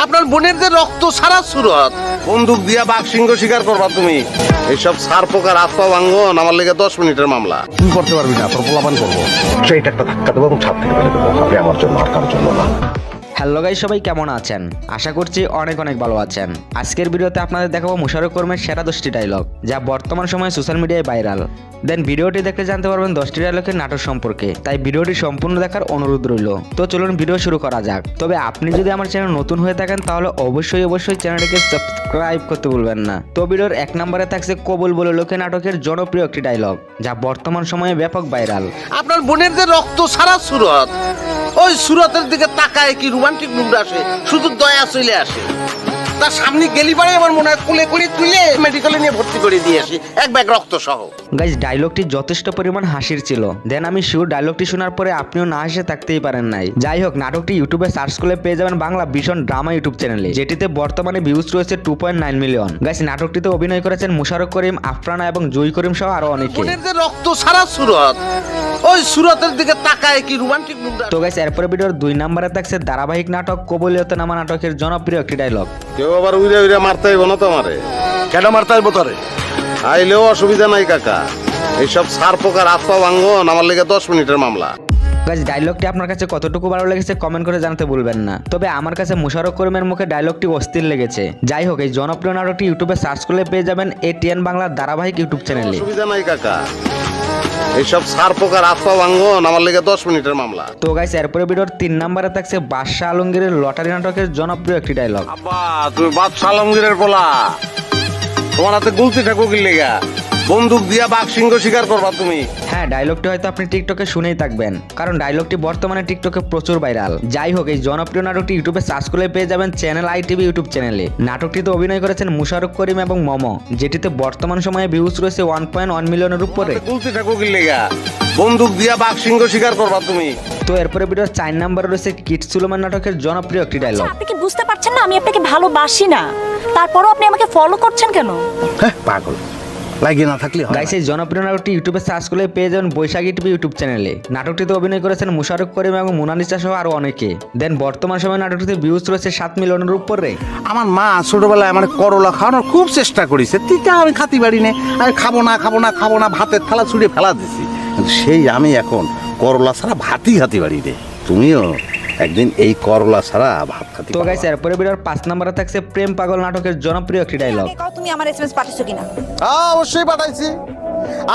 আপনার বোনের যে রক্ত ছাড়া সুরত বন্দুক দিয়া বাঘ সিংহ শিকার করবা তুমি। এইসব সার পোকার আত্মা ভাঙ্গন আমার লেগে 10 মিনিটের মামলা। তুই করতে পারবি না, তোর পোলাপান করবো। সেইটা একটা ধাক্কা দেবো এবং ছাদ থেকে ফেলে দেবো। আপনি আমার জন্য আর কারোর জন্য না। হ্যালো গাইস, সবাই কেমন আছেন? আশা করছি অনেক ভালো আছেন। আজকের ভিডিওতে আপনাদের দেখাবো মোশাররফ করিমের সেরা 10টি ডায়লগ, যা বর্তমান সময়ে সোশ্যাল মিডিয়ায় ভাইরাল। দেন ভিডিওটি দেখলে জানতে পারবেন 10টি ডায়লগের নাটক সম্পর্কে, তাই ভিডিওটি সম্পূর্ণ দেখার অনুরোধ রইল। তো চলুন ভিডিও শুরু করা যাক। তবে আপনি যদি আমার চ্যানেল নতুন হয়ে থাকেন তাহলে অবশ্যই চ্যানেলটিকে সাবস্ক্রাইব করতে ভুলবেন না। তো ভিডিওর 1 নম্বরে থাকছে কবুল বলে লোকে নাটকের জনপ্রিয় একটি ডায়লগ, যা বর্তমান সময়ে ব্যাপক ভাইরাল। আপনার বোনের যে রক্ত ছাড়া সুরত, ওই সুরতের দিকে তাকায় কি রোমান্টিক মুড আসে, শুধু দয়া চলে আসে। তার সামনে গেলি পারে আমার মনে হয় কোলে করে তুলে মেডিকেলে নিয়ে ভর্তি করে দিয়ে আসি এক ব্যাগ রক্ত সহ। গাইজ, ডায়লগটি যথেষ্ট পরিমাণ হাসির ছিল। দেন আমি শিওর ডায়লগটি শোনার পরে আপনিও না হেসে থাকতেই পারেন নাই। যাই হোক, নাটকটি ইউটিউবে সার্চ করলে পেয়ে যাবেন বাংলা ভীষণ ড্রামা ইউটিউব চ্যানেলে, যেটিতে বর্তমানে ভিউজ রয়েছে 2.9 মিলিয়ন। গাইজ, নাটকটিতে অভিনয় করেছেন মোশাররফ করিম, আফরানা এবং জুই করিম সহ আরো অনেকে। বোনের যে রক্ত ছাড়া সুরত, ওই সুরতের দিকে তাকায় কি রোমান্টিক মুড। তো গাইজ, এরপরে ভিডিওর 2 নম্বরে থাকছে ধারাবাহিক নাটক কবুলিয়তনামা নাটকের জনপ্রিয় একটি ডায়লগ। কেউ আবার উইরা উইরা মারতে হইব না তোমারে। কেন মারতে আসবো তোরে? আইলেও অসুবিধা নাই কাকা, এইসব সার পোকার আত্মা ভাঙ্গন আমার লেগে 10 মিনিটের মামলা। গাইজ, ডায়লগটি আপনার কাছে কতটুকু ভালো লেগেছে কমেন্ট করে জানাতে ভুলবেন না। তবে আমার কাছে মোশাররফ করিমের মুখে ডায়লগটি অস্থির লেগেছে। যাই হোক, এই জনপ্রিয় নাটকটি ইউটিউবে সার্চ করলে পেয়ে যাবেন এটিএন বাংলার ধারাবাহিক ইউটিউব চ্যানেলে। অসুবিধা নাই কাকা, এইসব সার পোকার আত্মা ভাঙ্গন আমার লেগে 10 মিনিটের মামলা। তো গাইস, এরপরে ভিডিওর 3 নম্বরে থাকছে বাদশা আলমগীরের লটারি নাটকের জনপ্রিয় একটি ডায়লগ। আব্বা, তুমি বাদশা আলমগীরের পোলা, তোমার হাতে গুলতি থাকো কি লেগা? বন্দুক দিয়া বাঘ সিংহ শিকার করবা তুমি। হ্যাঁ, ডায়লগটি হয়তো আপনি টিকটকে শুনেই থাকবেন, কারণ ডায়লগটি বর্তমানে টিকটকে প্রচুর ভাইরাল। যাই হোক, এই জনপ্রিয় নাটকটি ইউটিউবে সার্চ করলে পেয়ে যাবেন চ্যানেল ITV ইউটিউব চ্যানেলে। নাটকটিতে অভিনয় করেছেন মোশাররফ করিম এবং মমো, যেটিতে বর্তমান সময়ে ভিউজ রয়েছে 1.1 মিলিয়নের উপরে। গুলতি থাকো কি লেগা? বন্দুক দিয়া বাঘ সিংহ শিকার করবা তুমি। তো এরপরে ভিডিওর 4 নম্বরে রয়েছে কিড সুলেমান নাটকের জনপ্রিয় একটি ডায়লগ। আপনি কি বুঝতে পারছেন না আমি আপনাকে ভালোবাসি না? তারপরও আপনি আমাকে ফলো করছেন কেন? হ্যাঁ, পাগল লাগিয়ে না থাকলে হয়। গাইস, এই জনপ্রিয় নাটকটি ইউটিউবে সার্চ করলে পেয়ে যাবেন বৈশাখী টিভি ইউটিউব চ্যানেলে। নাটকটিতে অভিনয় করেছেন মোশাররফ করিম এবং মোনালিসা সহ আরো অনেকে। দেন বর্তমান সময়ে নাটকটিতে ভিউজ রয়েছে 7 মিলিয়নের উপরে। আমার মা ছোটবেলায় আমার করলা খাওয়ানোর খুব চেষ্টা করেছে, তিতা আমি খাতি পারি না। আমি খাবো না ভাতের থালা ছুঁড়ে ফেলা দিছি। কিন্তু সেই আমি এখন করলা ছাড়া ভাতই খাতি পারি রে। তুমিও একদিন এই করলা ছাড়া ভাত খাতি। তো গাইস, এরপরে ভিডিওর 5 নম্বরে থাকছে প্রেম পাগল নাটকের জনপ্রিয় একটি ডায়লগ। তুমি আমার এসএমএস পাঠিয়েছো কিনা? অবশ্যই পাঠাইছি।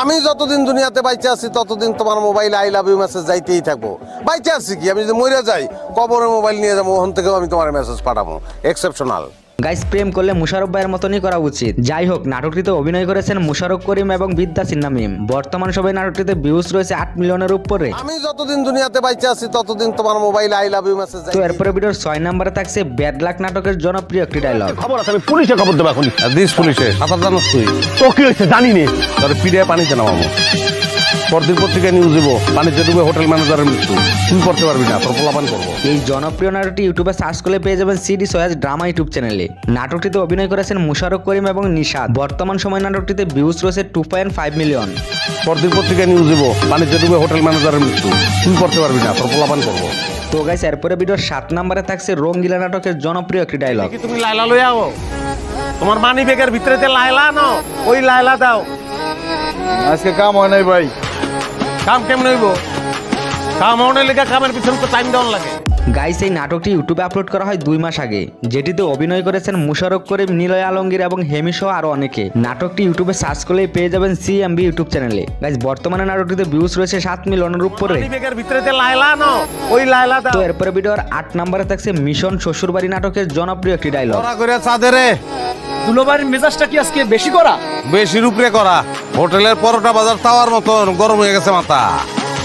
আমি যতদিন দুনিয়াতে বাইচে আছি ততদিন তোমার মোবাইলে আই লাভ ইউ মেসেজ যাইতেই থাকবো। বাইচে আছি কি, আমি যদি মরে যাই কবরে মোবাইল নিয়ে যাবো, ওখান থেকেও আমি তোমার মেসেজ পাঠাবো। এক্সেপশনাল। গাইস, প্রেম করলে মোশাররফ ভাইয়ের মতনই করা উচিত। যাই হোক, নাটকটিতে অভিনয় করেছেন মোশাররফ করিম এবং বিদ্যা সিনহা মিম। বর্তমান সময়ে নাটকটিতে ভিউজ রয়েছে 8 মিলিয়নের উপরে। আমি যতদিন দুনিয়াতে বাইচে আছি ততদিন তোমার মোবাইলে আই লাভ ইউ মেসেজ। তো এরপরে ভিডিওর 6 নম্বরে থাকছে ব্যাড লাক নাটকের জনপ্রিয় একটি ডায়লগ। খবর আছে, আমি পুলিশে খবর দেবো এখন। দিস পুলিশে সাঁতার জানোস তুই? তো কি হয়েছে জানি নে। তোর পিড়ে পানিতে নামাবো। পরদিন পত্রিকায় নিউজ দেবো, পানিতে ডুবে হোটেল ম্যানেজারের মৃত্যু। তুই করতে পারবি না, তোর পোলাপান করবো। এই জনপ্রিয় নাটকটি ইউটিউবে সার্চ করলে পেয়ে যাবেন সিডি সয়াজ ড্রামা ইউটিউব চ্যানেলে। নাটকটিতে অভিনয় করেছেন মোশাররফ করিম এবং নিশাদ। বর্তমান সময় নাটকটিতে ভিউজ রয়েছে 2.5 মিলিয়ন। পরদিন পত্রিকায় নিউজ দেবো, পানিতে ডুবে হোটেল ম্যানেজারের মৃত্যু। তুই করতে পারবি না, তোর পোলাপান করবো। তো গাইস, এরপরে ভিডিওর 7 নম্বরে থাকছে রঙ্গিলা নাটকের জনপ্রিয় একটি ডায়লগ। তুমি লাইলা লই আও, তোমার মানি ব্যাগের ভিতরে যে লাইলা নাও, ওই লাইলা দাও। আজকে কাম হয় নাই ভাই। কাম কেমন হইব? কাম হওয়ার লেগে কামের পিছনে তো টাইম দেওয়ার লাগে। গাইস, এই নাটকটি ইউটিউবে আপলোড করা হয় 2 মাস আগে, যেটিতে অভিনয় করেছেন মোশাররফ করিম, নিলয় আলমগীর এবং হেমি সহ আরো অনেকে। নাটকটি ইউটিউবে সার্চ করলেই পেয়ে যাবেন CMB ইউটিউব চ্যানেলে। গাইস, বর্তমানে নাটকটিতে ভিউজ রয়েছে 7 মিলিয়নের উপরে। মানি ব্যাগের ভিতরে যে লাইলা নাও, ওই লাইলা দাও। তো এরপরে ভিডিওর 8 নম্বরে থাকছে মিশন শ্বশুরবাড়ি নাটকের জনপ্রিয় একটি ডায়লগ। করা করে চাঁদেরে দুলোবাড়ির মেজাজটা কি আজকে বেশি করা? বেশি রূপরে করা। হোটেলের পরোটা বাজার তাওয়ার মতন গরম হয়ে গেছে মাথা।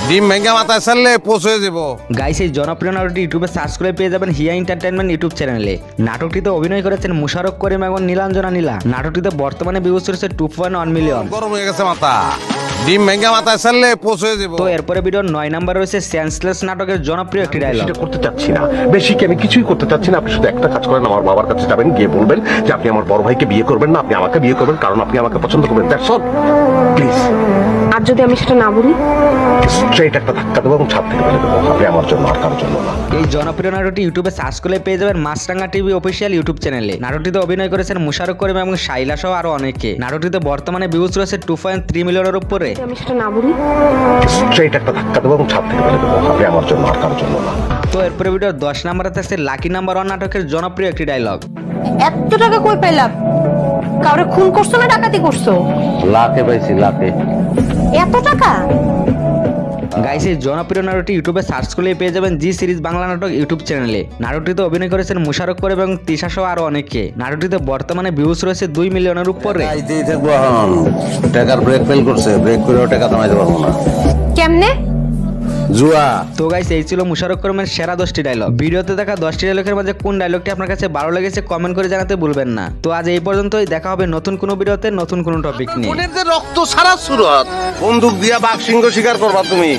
ডিম ভেঙ্গা মাথায় ছাড়লে পোষ হয়ে যাব। গাইস, এই জনপ্রিয় নাটকটি ইউটিউবে সার্চ করে পেয়ে যাবেন হিয়া এন্টারটেইনমেন্ট ইউটিউব চ্যানেলে। নাটকটিতে অভিনয় করেছেন মোশাররফ করিম এবং নীলাঞ্জনা নীলা। নাটকটিতে বর্তমানে ভিউজ রয়েছে 2.1 মিলিয়ন। গরম হয়ে গেছে মাথা। ডিম ভেঙ্গা মাথায় ছাড়লে পোষ হয়ে যাব। তো এরপরে ভিডিওর 9 নম্বরে রয়েছে সেন্সলেস নাটকের জনপ্রিয় একটি ডায়লগ। সেটা করতে চাচ্ছি না, বেশি কি আমি কিছুই করতে চাচ্ছি না। আপনি শুধু একটা কাজ করেন, আমার বাবার কাছে যাবেন, গিয়ে বলবেন যে আপনি আমার বড় ভাইকে বিয়ে করবেন না, আপনি আমাকে বিয়ে করবেন, কারণ আপনি আমাকে পছন্দ করবেন। That's all, please. আর যদি আমি সেটা না বলি? স্ট্রেট একটা ধাক্কা দেবো এবং ছাদ থেকে ফেলে দেবো। আপনি আমার জন্য, আর কারোর জন্য না। এই জনপ্রিয় নাটকটি ইউটিউবে সার্চ করলে পেয়ে যাবেন মাছরাঙ্গা টিভি অফিসিয়াল ইউটিউব চ্যানেলে। নাটকটিতে অভিনয় করেছেন মুশারফ করিম এবং শাইলা সহ আরো অনেকে। নাটকটিতে বর্তমানে ভিউজ রয়েছে 2.3 মিলিয়নের উপরে। আমি সেটা না বলি। স্ট্রেট একটা ধাক্কা দেবো এবং ছাদ থেকে ফেলে দেবো। আপনি আমার জন্য, আর কারোর জন্য না। তো এরপরে ভিডিও 10 নম্বরে থাকছে লাকি নাম্বার 1 নাটকের জনপ্রিয় একটি ডায়লগ। এত টাকা কই পাইলাম? কাউরে খুন করছো না ডাকাতি করছো? লাখে পাইছি, লাখে। এত টাকা? গাইস এই জনপ্রিয় নাটকটি ইউটিউবে সার্চ করলে পেয়ে যাবেন জি সিরিজ বাংলা নাটক ইউটিউব চ্যানেলে। নাটকটিতে অভিনয় করেছেন মুশারফ করিম এবং তিশা সহ আরো অনেকে। নাটকটিতে বর্তমানে ভিউজ রয়েছে 2 মিলিয়নের উপরে। আইতেই থাকবো এখন। টাকার ব্রেক ফেল করছে, ব্রেক করেও টাকা কামাইতে পারবো না। কেমনে? জুয়া। তো গাইস এই ছিল মুশারফ করিমের সেরা 10টি ডায়লগ। ভিডিওতে দেখা 10টি ডায়লগের মধ্যে কোন ডায়লগটি আপনার কাছে ভালো লেগেছে কমেন্ট করে জানাতে ভুলবেন না। তো আজ এই পর্যন্তই, দেখা হবে নতুন কোনো ভিডিওতে নতুন কোনো টপিক নিয়ে। বোনের যে রক্ত সারা সুরত, বন্দুক দিয়া বাঘ সিংহ শিকার করবা তুমি।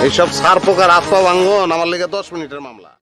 এইসব সার পোকার আত্মা ভাঙ্গন আমার লেগে 10 মিনিটের মামলা।